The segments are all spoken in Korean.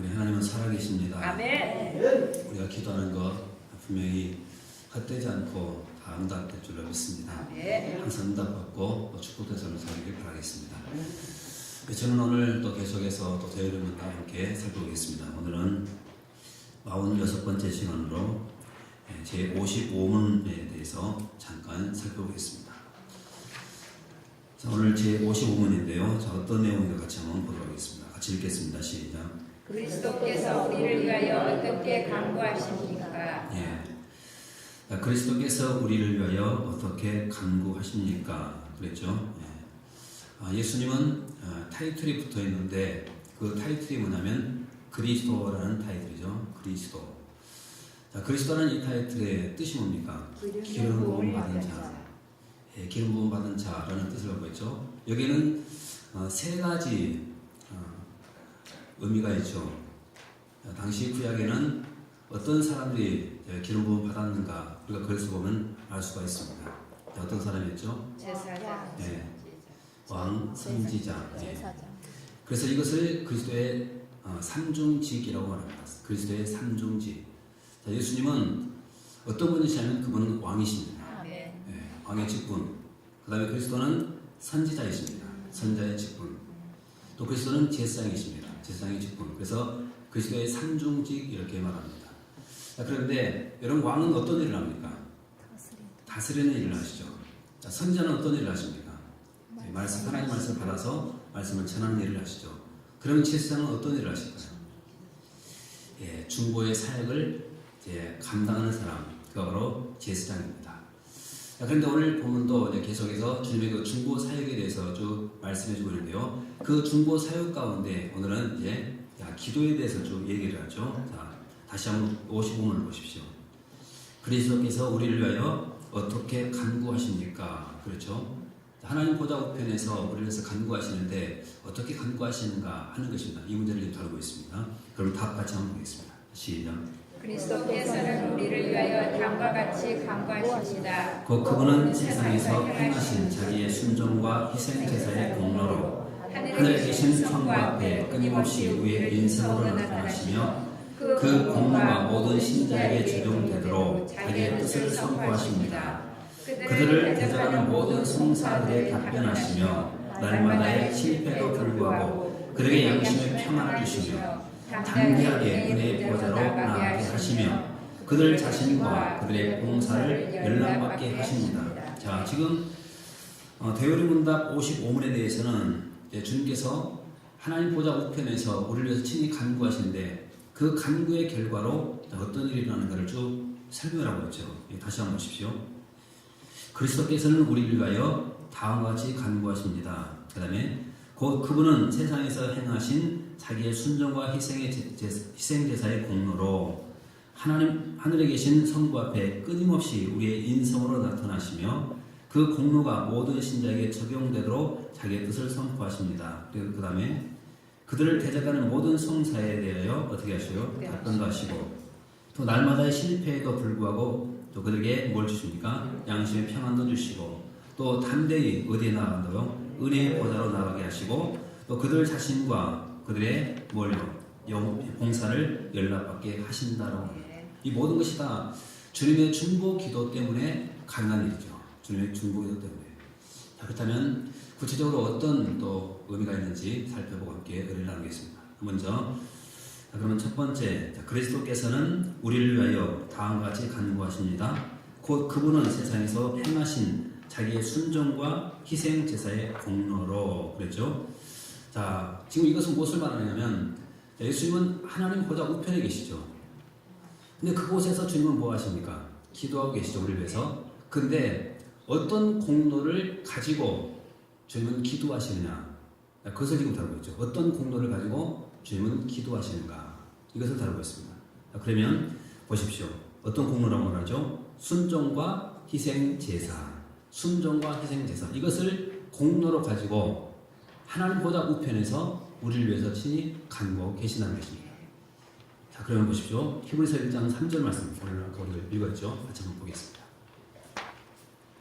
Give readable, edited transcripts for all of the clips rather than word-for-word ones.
우리 하나님은 살아계십니다. 아멘. 우리가 기도하는 것 분명히 헛되지 않고 다 응답될 줄로 믿습니다. 항상 응답받고 축복된 삶을 살기를 바라겠습니다. 저는 오늘 또 계속해서 또 대여러분과 함께 살펴보겠습니다. 오늘은 46번째 시간으로 제 55문에 대해서 잠깐 살펴보겠습니다. 자, 오늘 제 55문인데요. 자, 어떤 내용인가 같이 한번 보도록 하겠습니다. 같이 읽겠습니다. 시작. 그리스도께서 우리를 위하여 어떻게 간구하십니까? 예. 자, 그리스도께서 우리를 위하여 어떻게 간구하십니까? 그랬죠. 예. 예수님은 타이틀이 붙어 있는데 그 타이틀이 뭐냐면 그리스도라는 타이틀이죠. 그리스도. 자, 그리스도라는 이 타이틀의 뜻이 뭡니까? 기름 부음 받은 자. 예, 기름 부음 받은 자라는 뜻을 갖고 있죠. 여기는 세 가지 의미가 있죠. 당시 구약에는 어떤 사람들이 기름 부음 받았는가 우리가 그래서 보면 알 수가 있습니다. 어떤 사람이었죠? 제사장. 네. 왕, 선지자. 네. 제사장. 그래서 이것을 그리스도의 삼중직이라고 말합니다. 그리스도의 삼중직. 자, 예수님은 어떤 분이시냐면 그분은 왕이십니다. 아멘. 네, 왕의 직분. 그 다음에 그리스도는 선지자이십니다. 선자의 직분. 또 그리스도는 제사장이십니다. 제사장의 직분. 그래서 그리스도의 삼중직 이렇게 말합니다. 자, 그런데 여러분 왕은 어떤 일을 합니까? 다스리는 일을 하시죠. 자, 선지자는 어떤 일을 하십니까? 네, 말씀, 하나님 말씀을 받아서 말씀을 전하는 일을 하시죠. 그러면 제사장은 어떤 일을 하실까요? 예, 중보의 사역을 이제 감당하는 사람, 그가 바로 제사장입니다. 자, 그런데 오늘 본문도 이제 계속해서 주님의 그 중보 사역에 대해서 쭉 말씀해주고 있는데요. 그 중보 사역 가운데 오늘은 이제 기도에 대해서 쭉 얘기를 하죠. 자, 다시 한번 55문을 보십시오. 그리스도께서 우리를 위하여 어떻게 간구하십니까? 그렇죠. 하나님 보좌 우편에서 우리를 위해서 간구하시는데 어떻게 간구하시는가 하는 것입니다. 이 문제를 다루고 있습니다. 그럼 답 같이 한번 보겠습니다. 시작. 그리스도께서는 우리를 위하여 다음과 같이 간구하십니다. 그분은 세상에서 행하신 자기의 순종과 희생 제사의 공로로 하늘에 계신 성부 앞에 끊임없이 우리의 인생으로 나타나시며 그 공로가 모든 신자에게 적용되도록 자기의 뜻을 선포하십니다. 그들을 대적하는 모든 송사들에 답변하시며 날마다의 실패도 불구하고 그들에게 양심의 평안을 주시며 담대하게 은혜의 보좌로 나아가게 하시며 그들 자신과 그들의 봉사를 연락받게 하십니다. 자, 지금 대요리문답 55문에 대해서는 주님께서 하나님 보좌 우편에서 우리를 위해서 친히 간구하시는데 그 간구의 결과로 어떤 일이 일어나는가를 쭉 설명을 하고 있죠. 다시 한번 보십시오. 그리스도께서는 우리를 위하여 다음과 같이 간구하십니다. 그 다음에 그분은 세상에서 행하신 자기의 순종과 희생제사의 공로로 하늘에 계신 성부 앞에 끊임없이 우리의 인성으로 나타나시며 그 공로가 모든 신자에게 적용되도록 자기의 뜻을 선포하십니다. 그 다음에 그들을 대적하는 모든 송사에 대하여 어떻게 하시요? 답변도 하시고 또 날마다의 실패에도 불구하고 또 그들에게 뭘 주십니까? 양심의 평안도 주시고 또 담대히 어디에 나아간다고요? 은혜의 보좌로 나가게 하시고 또 그들 자신과 그들의 봉사를 연락받게 하신다라고 합니다. 이 모든 것이 다 주님의 중보 기도 때문에 가능한 일이죠. 주님의 중보 기도 때문에. 자, 그렇다면 구체적으로 어떤 또 의미가 있는지 살펴보고 함께 은혜를 나누겠습니다. 먼저 그러면 첫 번째, 그리스도께서는 우리를 위하여 다음과 같이 간구하십니다. 곧 그분은 세상에서 행하신 자기의 순종과 희생 제사의 공로로 그랬죠. 자, 지금 이것은 무엇을 말하냐면 예수님은 하나님 보좌 우편에 계시죠. 근데 그곳에서 주님은 뭐 하십니까? 기도하고 계시죠, 우리를 위해서. 근데 어떤 공로를 가지고 주님은 기도하시느냐? 그것을 지금 다루고 있죠. 어떤 공로를 가지고 주님은 기도하시는가? 이것을 다루고 있습니다. 그러면 보십시오. 어떤 공로라고 말하죠? 순종과 희생 제사. 순종과 희생 제사. 이것을 공로로 가지고 하나님 보좌 우편에서 우리를 위해서 친히 간구하고 계시다는 것입니다. 자, 그러면 보십시오. 히브리서 1장 3절 말씀 오늘 거기를 읽었죠. 같이 한번 보겠습니다.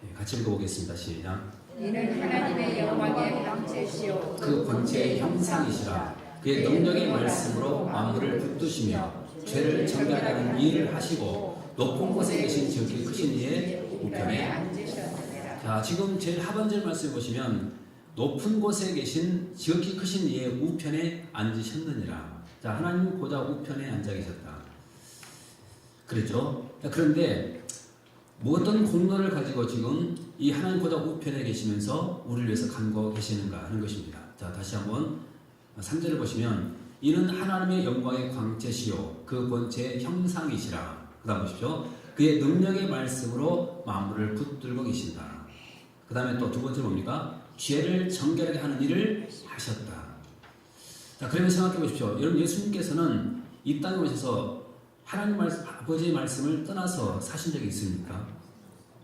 네, 같이 읽어보겠습니다. 시작. 이는 하나님의 영광의 본체시요 그 본체의 형상이시라. 그의 능력의 말씀으로 만물을 붙드시며 죄를 정결하는 일을 하시고 높은 곳에 계신 지극히 크신 이의 우편에 앉으셨느니라. 자, 지금 제일 하반절 말씀을 보시면 높은 곳에 계신 지극히 크신 이의 우편에 앉으셨느니라. 자, 하나님 보좌 우편에 앉아 계셨다. 그랬죠? 자, 그런데 뭐 어떤 공로를 가지고 지금 이 하나님 보좌 우편에 계시면서 우리를 위해서 간구하고 계시는가 하는 것입니다. 자, 다시 한번 3절을 보시면 이는 하나님의 영광의 광채시요 그 본체의 형상이시라. 그 다음 보십시오. 그의 능력의 말씀으로 만물을 붙들고 계신다. 그 다음에 또 두 번째 뭡니까? 죄를 정결하게 하는 일을 하셨다. 자, 그러면 생각해 보십시오. 여러분, 예수님께서는 이 땅에 오셔서 하나님 말씀, 아버지의 말씀을 떠나서 사신 적이 있습니까?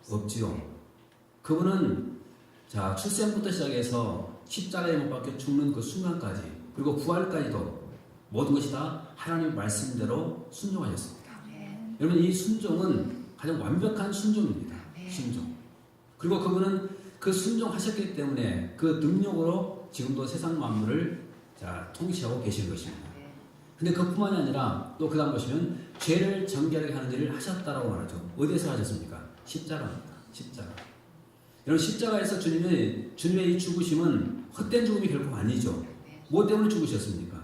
없지요. 그분은 자, 출생부터 시작해서 십자가에 못 박혀 죽는 그 순간까지 그리고 부활까지도 모든 것이 다 하나님 말씀대로 순종하셨습니다. 여러분, 이 순종은 가장 완벽한 순종입니다. 순종. 그리고 그분은 그 순종하셨기 때문에 그 능력으로 지금도 세상 만물을 자, 통치하고 계시는 것입니다. 근데 그뿐만이 아니라 또 그 다음 보시면 죄를 정결하게 하는 일을 하셨다라고 말하죠. 어디에서 하셨습니까? 십자가입니다. 십자가. 여러분, 십자가에서 주님의 이 죽으심은 헛된 죽음이 결코 아니죠. 뭐 때문에 죽으셨습니까?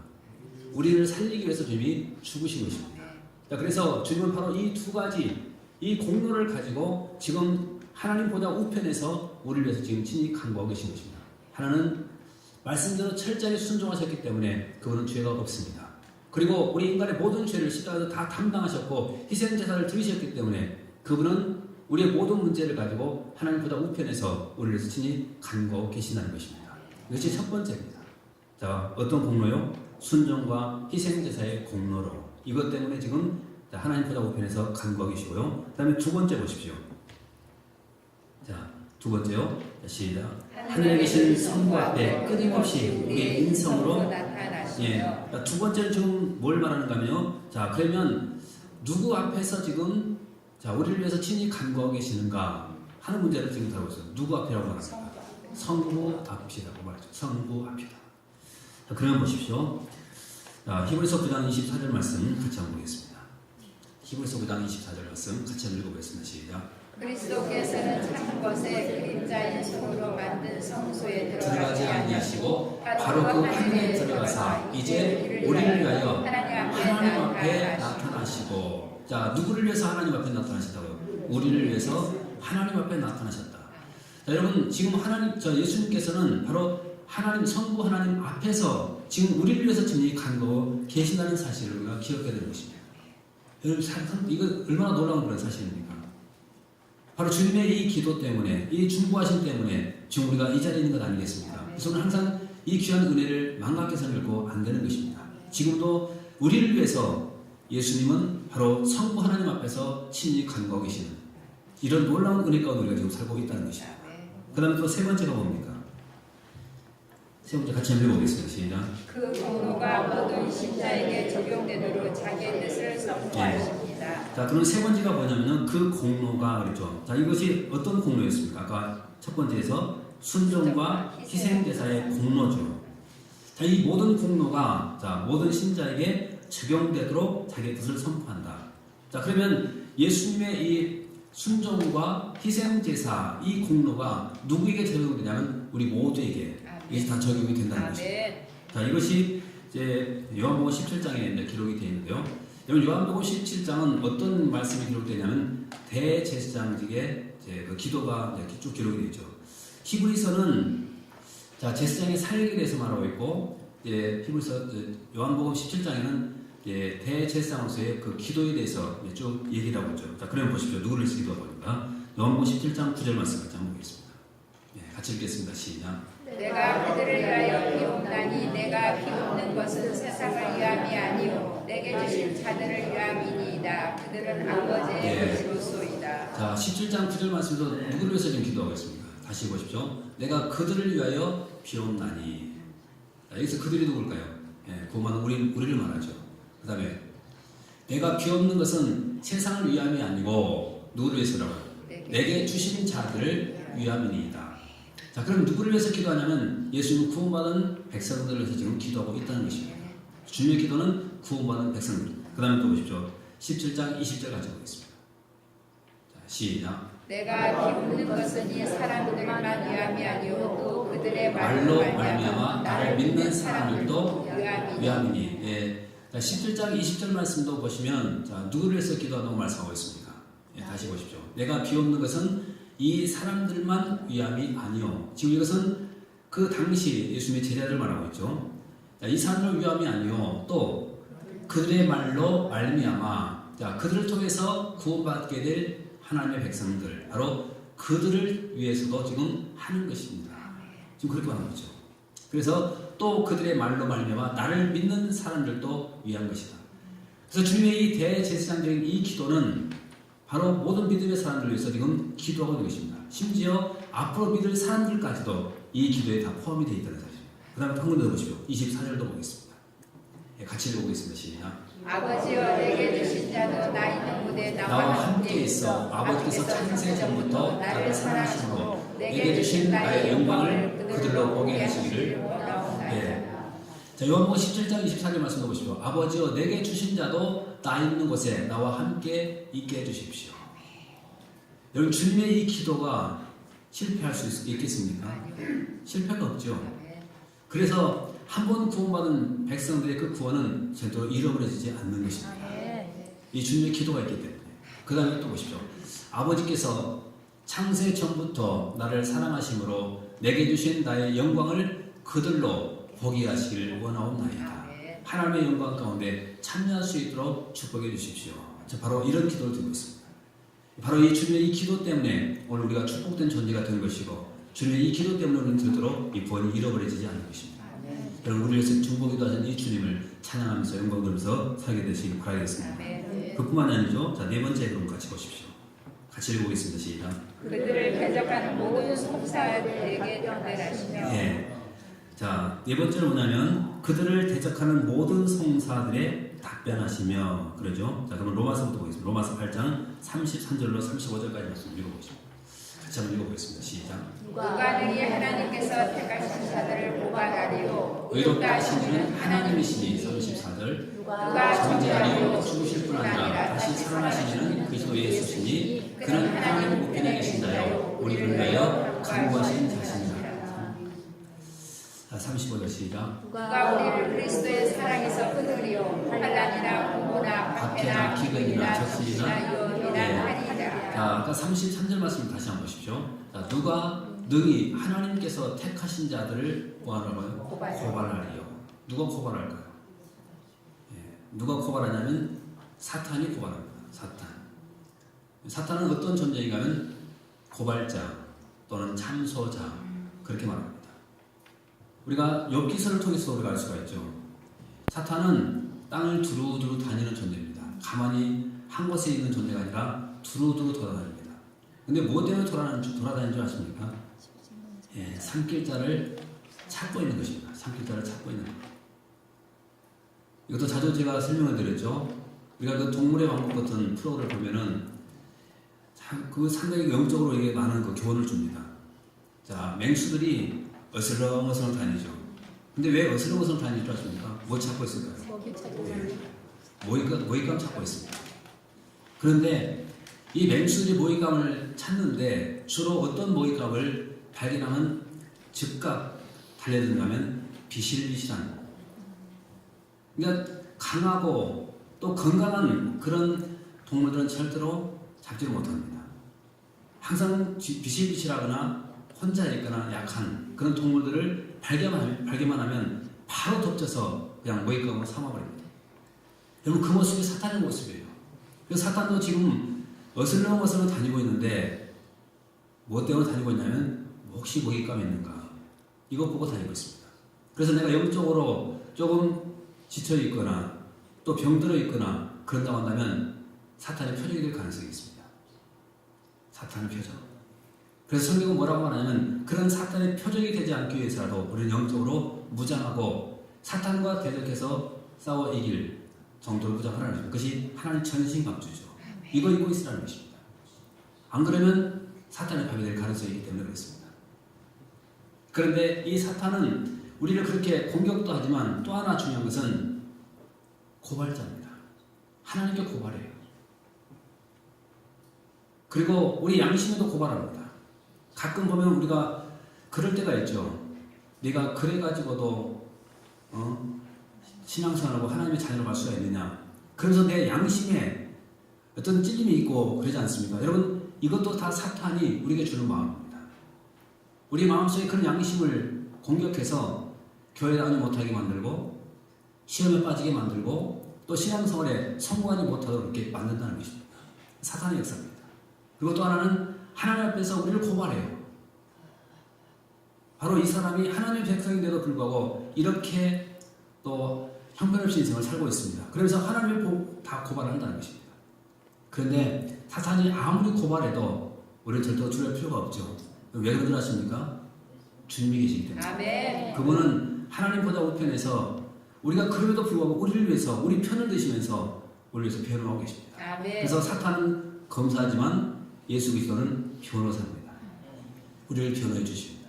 우리를 살리기 위해서 주님이 죽으신 것입니다. 자, 그래서 주님은 바로 이 두 가지 이 공로를 가지고 지금 하나님 보좌 우편에서 우리를 위해서 지금 친히 간구하고 계신 것입니다. 하나는 말씀대로 철저하게 순종하셨기 때문에 그분은 죄가 없습니다. 그리고 우리 인간의 모든 죄를 십자가에서 다 담당하셨고 희생제사를 드리셨기 때문에 그분은 우리의 모든 문제를 가지고 하나님 보좌 우편에서 우리를 위해서 친히 간구하고 계신다는 것입니다. 이것이 첫 번째입니다. 자, 어떤 공로요? 순종과 희생제사의 공로로 이것 때문에 지금 하나님 보좌 우편에서 간구하고 계시고요. 그 다음에 두 번째 보십시오. 자, 두 번째요. 자, 시작. 하늘에 계신 성부 앞에 끊임없이 우리의 인성으로 예. 두 번째는 지금 뭘 말하는가 하면요. 자, 그러면 누구 앞에서 지금 자, 우리를 위해서 친히 간구하고 계시는가 하는 문제를 지금 다루고 있어요. 누구 앞이라고 말합니까? 성부 앞이라고 말하죠. 성부 앞이다. 자, 그러면 보십시오. 자, 히브리서 9장 24절 말씀 같이 한번 보겠습니다. 히브리서 9장 24절 말씀 같이 한번 읽어보겠습니다. 시작. 그리스도께서는 참 것의 그림자인 손으로 만든 성소에 들어가지 아니하시고 바로 그 하늘에 들어가사 이제 우리를 위하여 하나님 앞에 나타나시고 자, 누구를 위해서 하나님 앞에 나타나셨다고요? 우리를 위해서 하나님 앞에 나타나셨다. 자, 여러분, 지금 예수님께서는 바로 하나님 성부 하나님 앞에서 지금 우리를 위해서 지금 간구하고 계신다는 사실을 우리가 기억해야 되는 것입니다. 여러분, 이거 얼마나 놀라운 그런 사실입니까? 바로 주님의 이 기도 때문에, 이 중보하심 때문에 지금 우리가 이 자리에 있는 것 아니겠습니까? 그래서 우리는 항상 이 귀한 은혜를 망각해서는 결코 안 되는 것입니다. 지금도 우리를 위해서 예수님은 바로 성부 하나님 앞에서 친히 간구하고 계시는 이런 놀라운 은혜 가운데 우리가 지금 살고 있다는 것입니다. 그 다음에 또 세 번째가 뭡니까? 세 번째 같이 한번 읽어보겠습니다. 시작. 그 공로가 모든 신자에게 적용되도록 자기의 뜻을 선포하십니다. 자, 그럼 세 번째가 뭐냐면은 그 공로가 그렇죠. 자, 이것이 어떤 공로였습니까? 아까 첫 번째에서 순종과 희생제사의 공로죠. 자, 이 모든 공로가 자, 모든 신자에게 적용되도록 자기의 뜻을 선포한다. 자, 그러면 예수님의 이 순종과 희생제사 이 공로가 누구에게 적용되냐면 우리 모두에게 이것이 다 적용이 된다는 것입니다. 자, 이것이 이제 요한복음 17장에 이제 기록이 되어 있는데요. 여러분, 요한복음 17장은 어떤 말씀이 기록되냐면 대제사장직의 이제 그 기도가 이제 쭉 기록이 되어 있죠. 히브리서는 자, 제사장의 사역에 대해서 말하고 있고, 히브리서 요한복음 17장에는 대제사장으로서의 그 기도에 대해서 쭉 얘기를 하고 있죠. 자, 그러면 보십시오. 누구를 위해서 기도하고 있는가? 요한복음 17장 9절 말씀 같이 한번 보겠습니다. 같이 읽겠습니다. 시작. 내가 그들을 위하여 비옵나니 내가 비옵는 것은 세상을 위함이 아니요 내게 주신 자들을 위함이니이다. 그들은 아버지의 것이로소이다. 자, 17장 9절 말씀에서 누구를 위해서 지금 기도하고 있습니까? 다시 보십시오. 내가 그들을 위하여 비옵나니. 자, 여기서 그들이 누굴까요? 그만 우리를 말하죠. 그 다음에 내가 비옵는 것은 세상을 위함이 아니고 누구를 위해서라고요? 내게 주신 자들을 위함이니이다. 자, 그럼 누구를 위해서 기도하냐면 예수님 구원받은 백성들을 위해서 지금 기도하고 있다는 것입니다. 주님의 기도는 구원받은 백성들. 그 다음에 또 보십시오. 17장 20절 같이 보겠습니다. 자, 시작. 내가 비웃는 것은 이 사람들만 위함이 아니요 또 그들의 말로 말미암아 나를 믿는 사람들도 위함이니. 위함이니. 예. 자, 17장 20절 말씀도 보시면 자, 누구를 위해서 기도한다고 말씀하고 있습니까? 예, 다시 보십시오. 내가 비웃는 것은 이 사람들만 위함이 아니요. 지금 이것은 그 당시 예수님의 제자들 말하고 있죠. 자, 이 사람들 위함이 아니요. 또 그들의 말로 말미암아 자, 그들을 통해서 구원받게 될 하나님의 백성들 바로 그들을 위해서도 지금 하는 것입니다. 지금 그렇게 말하고 있죠. 그래서 또 그들의 말로 말미암아 나를 믿는 사람들도 위한 것이다. 그래서 주님의 이 대제사장적인 이 기도는 바로 모든 믿음의 사람들을 위해서 지금 기도하고 있는 것입니다. 심지어 앞으로 믿을 사람들까지도 이 기도에 다 포함이 되어 있다는 사실입니다. 그 다음에 한번 더 보십시오. 24절도 보겠습니다. 예, 같이 읽어보겠습니다. 시작. 아버지여 내게 주신 자도 나 있는 곳에 나와 함께 있어 아버지께서 창세 전부터 나를 사랑하시고 내게 주신 나의 영광을 그들로 보게 하시기를 원하옵나이다. 예. 자, 요한복음 17장 24절 말씀도 보십시오. 아버지여 내게 주신 자도 나 있는 곳에 나와 함께 있게 해주십시오. 여러분 주님의 이 기도가 실패할 수 있겠습니까? 실패가 없죠. 그래서 한 번 구원받은 백성들의 그 구원은 절대로 잃어버려지지 않는 것입니다. 이 주님의 기도가 있기 때문에. 그 다음에 또 보십시오. 아버지께서 창세 전부터 나를 사랑하심으로 내게 주신 나의 영광을 그들로 보게 하시기를 원하옵나이다. 하나님의 영광 가운데 참여할 수 있도록 축복해 주십시오. 바로 이런 기도를 드리고 있습니다. 바로 이 주님의 이 기도 때문에 오늘 우리가 축복된 존재가 된 것이고 주님의 이 기도 때문에 우리는 절대로 이 구원이 잃어버려지지 않는 것입니다. 여러분 우리 위해서 중보기도 하신 이 주님을 찬양하면서 영광 돌면서 살게 되시길 바라겠습니다. 그뿐만 아니죠. 자, 네 번째 그럼 같이 보십시오. 같이 읽어보겠습니다. 시작. 그들을 대적하는 모든 송사들에게 경배하시며. 예. 자, 네 번째는 뭐냐면 그들을 대적하는 모든 송사들에 답변하시며 그러죠. 자, 그럼 로마서부터 보겠습니다. 로마서 8장 33절로 35절까지 말씀 읽어보십시오. 같이 한번 읽어보겠습니다. 시작. 누가 능히 하나님께서 택하신 자들을 고발하리요. 의롭다 하신 이는 하나님이시니 34절. 누가 존재하리요 죽으실 뿐 아니라 다시 살아나신 이는 그리스도 예수시니 그는 하나님 우편에 계신 자요 우리를 위하여 간구하신 자신이라. 자, 35절 시작. 누가 우리를 그리스도의 사랑에서 끊으리요. 환난이나 공고나 박해나 기근이나 적신이나 위험이나 하리라. 자, 아까 33절 말씀 다시 한번 보십시오. 자, 누가 능히 하나님께서 택하신 자들을 뭐하라고요? 고발하리요. 누가 고발할까요? 예, 누가 고발하냐면 사탄이 고발합니다. 사탄은 어떤 존재인가 하면 고발자 또는 참소자 그렇게 말합니다. 우리가 욥기서를 통해서 우리가 알 수가 있죠. 사탄은 땅을 두루두루 다니는 존재입니다. 가만히 한 곳에 있는 존재가 아니라 두루두루 돌아다닙니다. 근데 뭐 때문에 돌아다니는 줄 아십니까? 예, 산길자를 찾고 있는 것입니다. 산길자를 찾고 있는 것. 이것도 자주 제가 설명을 드렸죠. 우리가 그 동물의 왕국 같은 프로를 보면은 그 상당히 영적으로 이게 많은 그 교훈을 줍니다. 자, 맹수들이 어슬렁어슬렁 다니죠. 근데 왜 어슬렁어슬렁 다니는 줄 아십니까? 뭐 찾고 있을까요? 예, 모잇감 찾고 있습니다. 그런데 이 맹수들이 모잇감을 찾는데 주로 어떤 모잇감을 발견하면 즉각 달려든다면 비실비실한, 그러니까 강하고 또 건강한 그런 동물들은 절대로 잡지를 못합니다. 항상 비실비실하거나 혼자 있거나 약한 그런 동물들을 발견만 하면 바로 덮쳐서 그냥 모잇감으로 삼아버립니다. 여러분 그 모습이 사탄의 모습이에요. 그래서 사탄도 지금 어슬렁어슬렁 다니고 있는데 뭐 때문에 다니고 있냐면 혹시 모잇감이 있는가 이거 보고 다니고 있습니다. 그래서 내가 영적으로 조금 지쳐있거나 또 병들어 있거나 그런다고 한다면 사탄의 표적이 될 가능성이 있습니다. 사탄의 표적. 그래서 성경은 뭐라고 하냐면 그런 사탄의 표적이 되지 않기 위해서라도 우리는 영적으로 무장하고 사탄과 대적해서 싸워 이길 정도로 무장하라는 것입니다. 그것이 하나님 전신갑주죠. 이거 입고 있으라는 것입니다. 안 그러면 사탄의 밥이 될 가능성이 있기 때문에 그렇습니다. 그런데 이 사탄은 우리를 그렇게 공격도 하지만 또 하나 중요한 것은 고발자입니다. 하나님께 고발해요. 그리고 우리 양심에도 고발합니다. 가끔 보면 우리가 그럴 때가 있죠. 내가 그래가지고도 신앙생활하고 하나님의 자녀로 갈 수가 있느냐. 그래서 내 양심에 어떤 찔림이 있고 그러지 않습니까? 여러분, 이것도 다 사탄이 우리에게 주는 마음입니다. 우리 마음속에 그런 양심을 공격해서 교회 다니지 못하게 만들고 시험에 빠지게 만들고 또 신앙생활에 성공하지 못하도록 이렇게 만든다는 것입니다. 사탄의 역사입니다. 그리고 또 하나는 하나님 앞에서 우리를 고발해요. 바로 이 사람이 하나님의 백성인데도 불구하고 이렇게 또 형편없이 인생을 살고 있습니다. 그래서 하나님을 다 고발한다는 것입니다. 그런데 사탄이 아무리 고발해도 우리는 절대 두려울 필요가 없죠. 왜 그러지 않습니까? 주님이 계시기 때문에. 아멘. 그분은 하나님보다 우편에서 우리가 그럼에도 불구하고 우리를 위해서 우리 편을 드시면서 우리를 위해서 변호하고 계십니다. 아멘. 그래서 사탄은 검사하지만 예수 그리스도는 변호사입니다. 우리를 변호해 주십니다.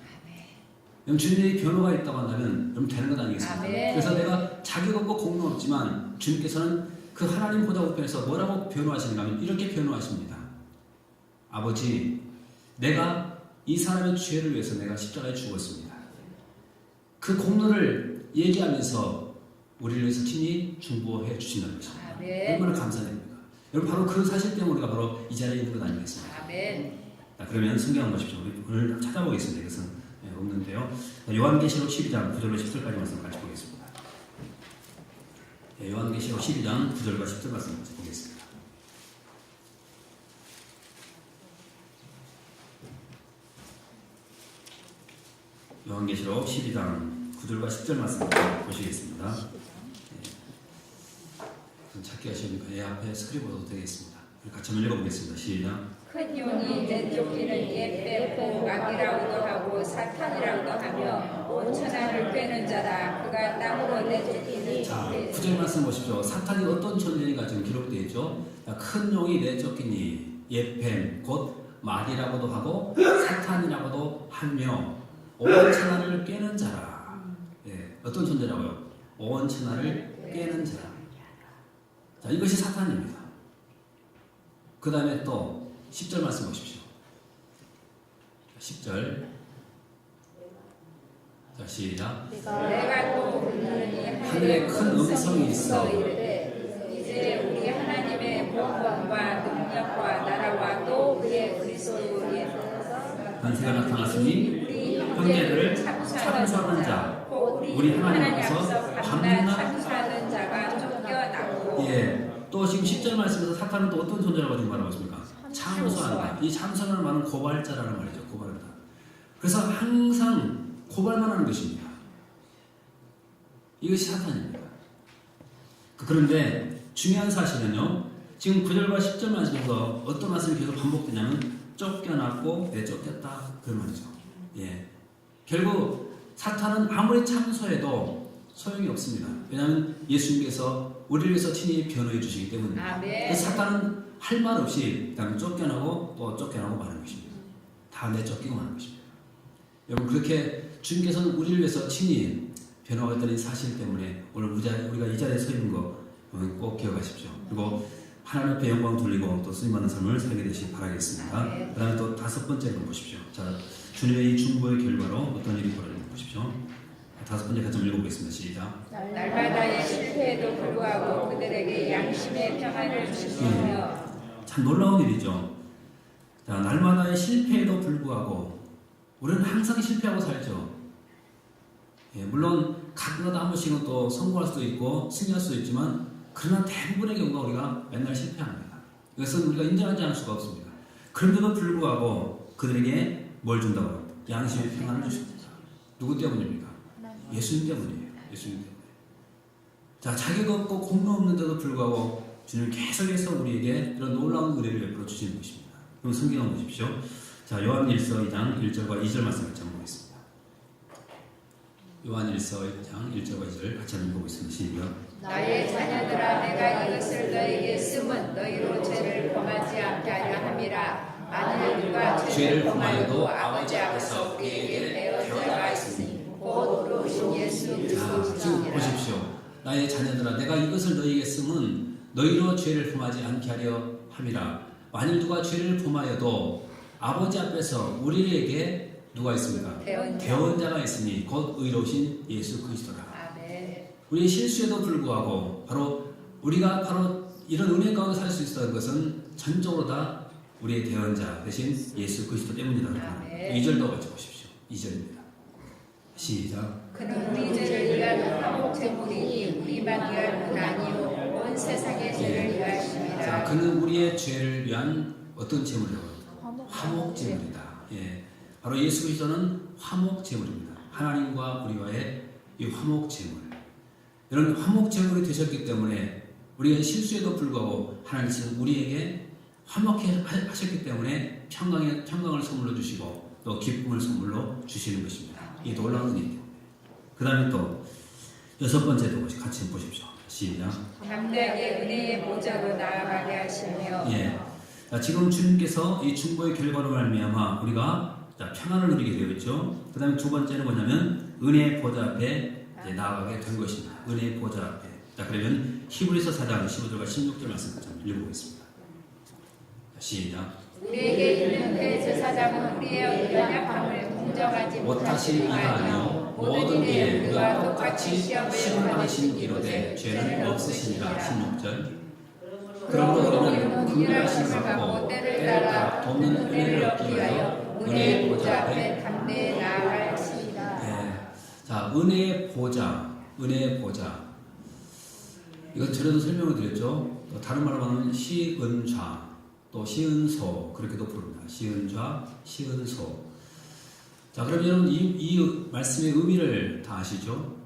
여러분, 주님의 변호가 있다고 한다면 여러분 되는 것 아니겠습니까? 아멘. 그래서 내가 자격 없고 공로 없지만 주님께서는 그 하나님보다 우편에서 뭐라고 변호하시는가 하면 이렇게 변호하십니다. 아버지, 내가 이 사람의 죄를 위해서 내가 십자가에 죽었습니다. 그 공로를 얘기하면서 우리를 위해서 친히 중보해 주신다는 것입니다. 아멘. 얼마나 감사드립니까? 여러분, 바로 그 사실 때문에 우리가 바로 이 자리에 있는 것 아니겠습니까? 아멘. 자, 그러면 성경 한번 보십시오. 우리 오늘 찾아보겠습니다. 이것은 없는데요. 요한계시록 12장 9절로 10절까지 말씀 같이 보겠습니다. 요한계시록 12장 9절과 10절 말씀 같이 보겠습니다. 요한계시록 12장 9절과 10절 말씀 보시겠습니다. 찾기 하시니까 예 앞에 스크립으로도 되겠습니다. 같이 한번 읽어보겠습니다. 시작. 큰 용이 내쫓기는 옛 빼고 악이라고도 하고 사탄이라고도 하며 온 천하를 꿰는 자라. 그가 땅으로 내쫓기니. 자, 9절 말씀 보십시오. 사탄이 어떤 존재인가 지금 기록되어 있죠. 큰 용이 내쫓기니 옛뱀 곧 말이라고도 하고 사탄이라고도 하며 온 천하를 꿰는 자라. 예, 어떤 존재라고요? 온 천하를 꿰는 자라. 자, 이것이 사탄입니다. 그 다음에 또 10절 말씀 보십시오. 10절. 자, 시작. 내가 또 듣느니 하늘에 큰 음성이 있어 이르되 이제 우리 하나님의 권능과 능력과 나라와 또 그의 그리스도로 인하여서 권세가 나타났으니 형제들을 참수하는 자 우리 하나님 앞에서 밤낮 참수하는 자가 쫓겨나고. 예. 또 지금 10절 말씀에서 사탄은 또 어떤 존재라고 지금 말하고 있습니까? 참수한다. 이 참수하는 말은 고발자라는 말이죠. 고발한다. 그래서 항상 고발만 하는 것입니다. 이것이 사탄입니다. 그런데 중요한 사실은요. 지금 9절과 10절 말씀에서 어떤 말씀이 계속 반복되냐면 쫓겨났고 내쫓겼다. 그런 말이죠. 예. 결국 사탄은 아무리 참소해도 소용이 없습니다. 왜냐하면 예수님께서 우리를 위해서 친히 변호해 주시기 때문에. 그래서 사탄은 할 말 없이 일단 쫓겨나고 또 쫓겨나고 마는 것입니다. 다 내쫓기고 마는 것입니다. 여러분, 그렇게 주님께서는 우리를 위해서 친히 변호하겠다는 사실 때문에 오늘 우리가 이 자리에 서 있는 거 꼭 기억하십시오. 그리고 하나님 앞에 영광 돌리고 또 쓰임받는 삶을 살게 되시기 바라겠습니다. 그 다음에 또 다섯 번째 거 보십시오. 자, 주님의 이 중보의 결과로 어떤 일이 벌어지는지 보십시오. 다섯 번째 같이 읽어보겠습니다. 시작. 날마다의 실패에도 불구하고 그들에게 양심의 평안을 주시며. 참 놀라운 일이죠. 자, 날마다의 실패에도 불구하고 우리는 항상 실패하고 살죠. 예, 물론 가끔가다 한 번씩은 또 성공할 수도 있고 승리할 수도 있지만 그러나 대부분의 경우가 우리가 맨날 실패합니다. 이것은 우리가 인정하지 않을 수가 없습니다. 그런데도 불구하고 그들에게 뭘 준다고요? 양심의 평안을 주십니다. 누구 때문입니까? 예수님 때문이에요. 예수님 때문에. 자, 자격 없고 공로 없는데도 불구하고 주님 계속해서 우리에게 이런 놀라운 은혜를 베풀어 주시는 것입니다. 그럼 성경 한번 보십시오. 자, 요한일서 2장 1절과 2절 말씀 같이 한번 보겠습니다. 요한일서 2장 1절과 2절 같이 한번 보겠습니다. 시작. 나의 자녀들아, 내가 이것을 너에게 쓰면 너희로 죄를 범하지 않게 하려 함이라. 만일 누가 죄를 범하여도 아버지 앞에서 우리에게 배운 자가 있으니 곧 오르신 예수 자, 지금 그리스도시니라. 보십시오. 나의 자녀들아 내가 이것을 너희에게 쓰면 너희로 죄를 범하지 않게 하려 함이라. 만일 누가 죄를 범하여도 아버지 앞에서 우리에게 누가 있습니까? 대언자가 있으니 곧 의로우신 예수 그리스도라. 아멘. 우리의 실수에도 불구하고 우리가 이런 은혜 가운데 살 수 있었던 것은 전적으로 다 우리의 대언자 대신 예수 그리스도 때문이다. 아멘. 2절도 같이 보십시오. 2절입니다. 시작. 그는 우리 죄를 위하여 화목 제물이니 우리만 위할 뿐 아니요 온 세상의 죄를 위하십니다. 자, 그는 우리의 죄를 위한 어떤 제물이라고 합니까? 화목 제물이다. 예, 바로 예수 그리스도는 화목 제물입니다. 하나님과 우리와의 이 화목 제물. 이런 화목 제물이 되셨기 때문에 우리가 실수에도 불구하고 하나님께서는 우리에게 화목해 하셨기 때문에 평강을 선물로 주시고 또 기쁨을 선물로 주시는 것입니다. 이 놀라운 은혜입니다. 그 다음에 또 6번째도 같이 보십시오. 시작. 담대하게 은혜의 보좌로 나아가게 하시며 예. 자, 지금 주님께서 이 중보의 결과로 말미암아 우리가 평안을 누리게 되어 있죠. 그 다음에 두 번째는 뭐냐면 은혜의 보좌 앞에 나아가게 된 것입니다. 은혜의 보좌 앞에. 자, 그러면 히브리서 4장 15절과 16절 말씀 좀 읽어보겠습니다. 시작. 우리에게 있는 대제사장은 우리의 연약함을 공정하지 못하신 이가 아니요 모든 일에 그와 똑같이 시험을 받으신 이로되 죄는 없으시니라. 16절. 그러므로 우리는 긍휼하심을 받고 때를 따라 돕는 은혜를 얻기 위하여 은혜의 보좌 앞에 담대히 나아갈지이다. 네. 자, 은혜의 보좌, 은혜의 보좌. 이건 전에도 설명을 드렸죠. 또 다른 말로 하면 시은좌, 또 시은소 그렇게도 부릅니다. 시은좌, 시은소. 자, 그럼 여러분 이 말씀의 의미를 다 아시죠?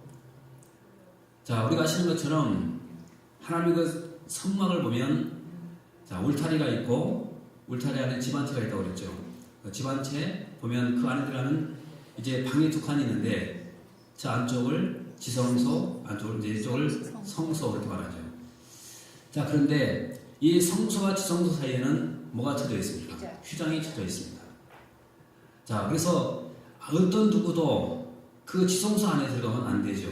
자, 우리가 아시는 것처럼 하나님의 그 성막을 보면 자, 울타리가 있고 울타리 안에 집 한 채가 있다고 그랬죠. 집 한 채 보면 그 안에 들어가는 이제 방이 두 칸이 있는데 저 안쪽을 지성소, 안쪽을 이제 이쪽을 성소 그렇게 말하죠. 자, 그런데 이 성소와 지성소 사이에는 뭐가 쳐져 있습니까? 휘장이 쳐져 있습니다. 자, 그래서 어떤 누구도 그 지성소 안에 들어가면 안 되죠.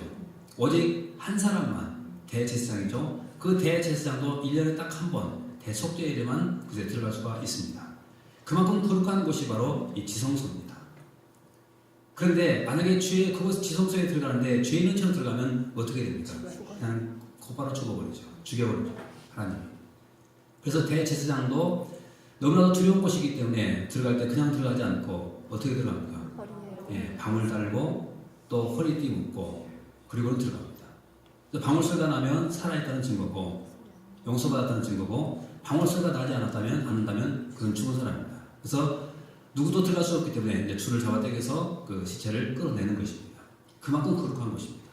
오직 한 사람만 대제사장이죠. 그 대제사장도 1년에 딱 한 번 대속죄일에만 그곳에 들어갈 수가 있습니다. 그만큼 거룩한 곳이 바로 이 지성소입니다. 그런데 만약에 그곳 지성소에 들어가는데 죄 있는 채로 들어가면 어떻게 됩니까? 그냥 곧바로 죽어버리죠. 죽여버리죠. 하나님. 그래서 대제사장도 너무나도 두려운 곳이기 때문에 들어갈 때 그냥 들어가지 않고 어떻게 들어갑니까? 예, 방울 달고 또 허리띠 묶고 그리고는 들어갑니다. 방울 소리가 나면 살아있다는 증거고 용서받았다는 증거고 방울 소리가 나지 않는다면 그건 죽은 사람입니다. 그래서 누구도 들어갈 수 없기 때문에 이제 줄을 잡아당겨서 그 시체를 끌어내는 것입니다. 그만큼 거룩한 것입니다.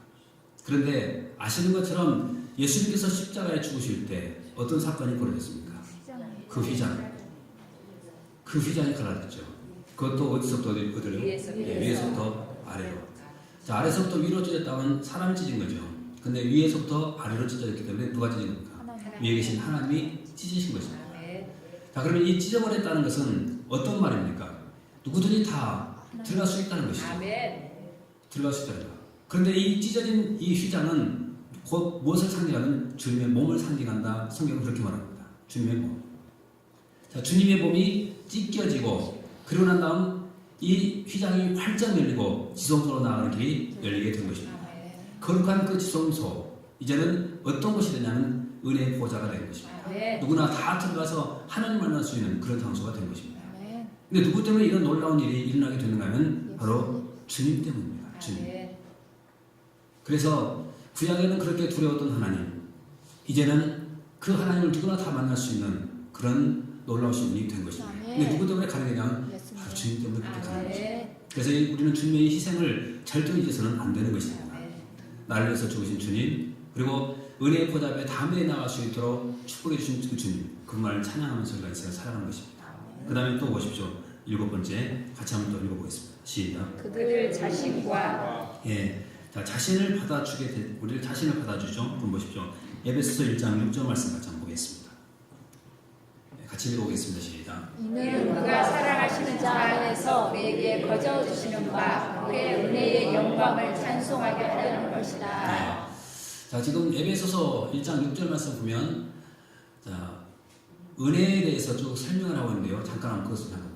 그런데 아시는 것처럼 예수님께서 십자가에 죽으실 때 어떤 사건이 벌어졌습니까? 그 휘장이 갈라졌죠. 그것도 어디서부터 어디로? 위에서부터 아래로. 자, 아래서부터 위로 찢었다면 사람이 찢은 거죠. 근데 위에서부터 아래로 찢어졌기 때문에 누가 찢은 겁니까? 위에 계신 하나님이 찢으신 것입니다. 자, 그러면 이 찢어버렸다는 것은 어떤 말입니까? 누구든지 다 들어갈 수 있다는 것이죠. 들어갈 수 있다는 것. 그런데 이 찢어진 이 휘장은 곧 무엇을 상징하는 주님의 몸을 상징한다. 성경은 그렇게 말합니다. 주님의 몸. 자, 주님의 몸이 찢겨지고 그러고 난 다음 이 휘장이 활짝 열리고 지성소로 나가는 길이 열리게 된 것입니다. 거룩한 그 지성소 이제는 어떤 곳이 되냐면 은혜의 보좌가 된 것입니다. 누구나 다 들어가서 하나님 만날 수 있는 그런 장소가 된 것입니다. 근데 누구 때문에 이런 놀라운 일이 일어나게 되는가 하면 바로 주님 때문입니다. 주님. 그래서 구약에는 그렇게 두려웠던 하나님 이제는 그 하나님을 누구나 다 만날 수 있는 그런 놀라우신 분이 된 것입니다. 근데 누구 때문에 가는 거냐면 바로 주님 때문에 그렇게 가는 것입니다. 그래서 우리는 주님의 희생을 절대 잊어서는 안 되는 것입니다. 나를 위해서 죽으신 주님 그리고 은혜의 보좌 앞에 담대히 나갈 수 있도록 축복해 주신 그 주님 그 말을 찬양하면서 우리가 인생을 살아가는 것입니다. 그 다음에 또 보십시오. 7번째 같이 한번 또 읽어보겠습니다. 시작. 그들 자신과 예, 자, 자신을 받아주게 우리를 자신을 받아주죠. 한번 보십시오. 에베소서 1장 6절 말씀 같이 한번 보겠습니다. 같이 읽어보겠습니다. 시작. 이는 그가 사랑하시는 자 안에서 우리에게 거저주시는 바 그의 은혜의 영광을 찬송하게 하려는 것이다. 네. 자, 지금 에베소서 1장 6절 말씀 보면 자, 은혜에 대해서 쭉 설명을 하고 있는데요. 잠깐 한번 그것을 한번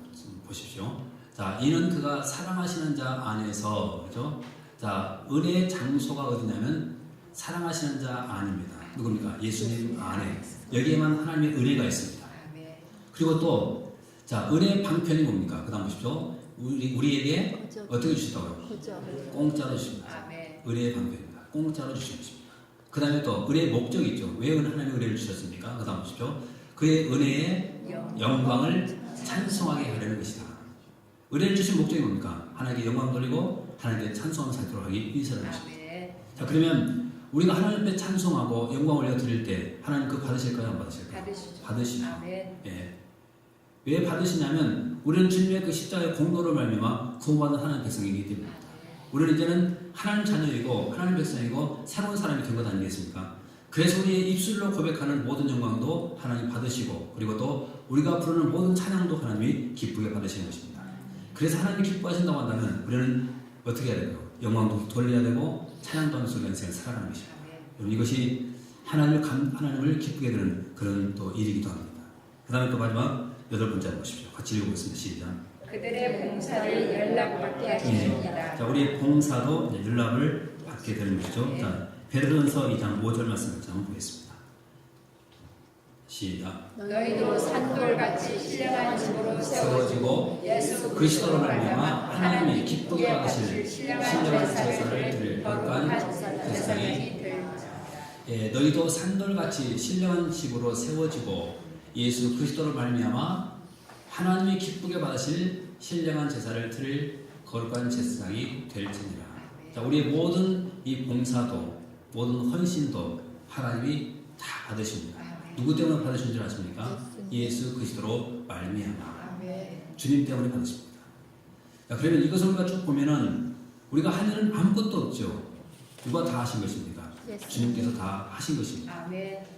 보십시오. 자, 이는 그가 사랑하시는 자 안에서, 그죠? 자, 은혜의 장소가 어디냐면 사랑하시는 자 안입니다. 누굽니까? 예수님 안에. 여기에만 하나님의 은혜가 있습니다. 그리고 또, 자, 은혜의 방편이 뭡니까? 그 다음 보십시오. 우리에게 어떻게 주시다고요? 공짜로 주십니다. 은혜의 방편입니다. 공짜로 주신 것입니다. 그 다음에 또 은혜의 목적이 있죠. 왜 하나님의 은혜를 주셨습니까? 그 다음 보십시오. 그의 은혜의 영광을 찬송하게 하려는 것이다. 은혜를 주신 목적이 뭡니까? 하나님께 영광 돌리고 하나님께 찬송을 살도록 하기 위해서라는 것입니다. 자, 그러면 우리가 하나님 앞에 찬송하고 영광 올려 드릴 때 하나님 그거 받으실까요? 안 받으실까요? 받으시죠. 예. 왜 받으시냐면 우리는 주님의 그 십자가의 공로를 말미암아 구원받은 하나님 백성이기 때문입니다. 우리는 이제는 하나님 자녀이고 하나님 백성이고 새로운 사람이 된 것 아니겠습니까? 그래서 우리의 입술로 고백하는 모든 영광도 하나님 받으시고 그리고 또 우리가 부르는 모든 찬양도 하나님이 기쁘게 받으시는 것입니다. 그래서 하나님이 기뻐하신다고 한다면 우리는 어떻게 해야 되고 영광도 돌려야 되고 찬양도 하면서 우리가 인생을 살아가는 것입니다. 여러분, 이것이 하나님을 기쁘게 되는 그런 또 일이기도 합니다. 그 다음에 또 마지막 8번째 보십시오. 같이 읽어보겠습니다. 시작. 그들의 봉사를 연락받게 하십니다. 자, 우리의 봉사도 이제 연락을 받게 되는 것이죠. 자, 베드로전서 2장 5절 말씀을 한번 보겠습니다. 시작. 너희도 산돌같이 신령한 집으로 세워지고 예수 그리스도로 말미암아 하나님이 기쁘게 받으실 신령한 제사를 드릴 거룩한 제사장이 예, 너희도 산돌같이 신령한 집으로 세워지고 예수 그리스도로 말미암아 하나님이 기쁘게 받으실 신령한 제사를 드릴 거룩한 제사장이 될지니라. 자, 우리의 모든 이 봉사도 모든 헌신도 하나님이 다 받으십니다. 누구 때문에 받으신 줄 아십니까? 예수 그리스도로 말미암아 주님 때문에 받으십니다. 자, 그러면 이것을 우리가 쭉 보면은 우리가 한 일은 아무것도 없죠. 누가 다 하신 것입니까? 주님께서 다 하신 것입니다.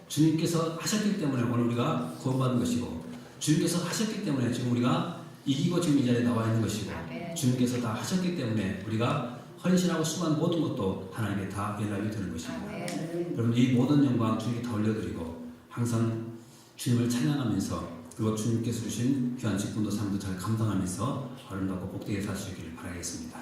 주님께서 하셨기 때문에 오늘 우리가 구원받은 것이고 주님께서 하셨기 때문에 지금 우리가 이기고 지금 이 자리에 나와 있는 것이고 주님께서 다 하셨기 때문에 우리가 헌신하고 수고한 모든 것도 하나님께 다 연락이 되는 것입니다. 여러분, 이 모든 영광 주님께 다 올려드리고 항상 주님을 찬양하면서 그리고 주님께서 주신 귀한 직분도 삶도 잘 감당하면서 아름답고 복되게 사시기를 바라겠습니다.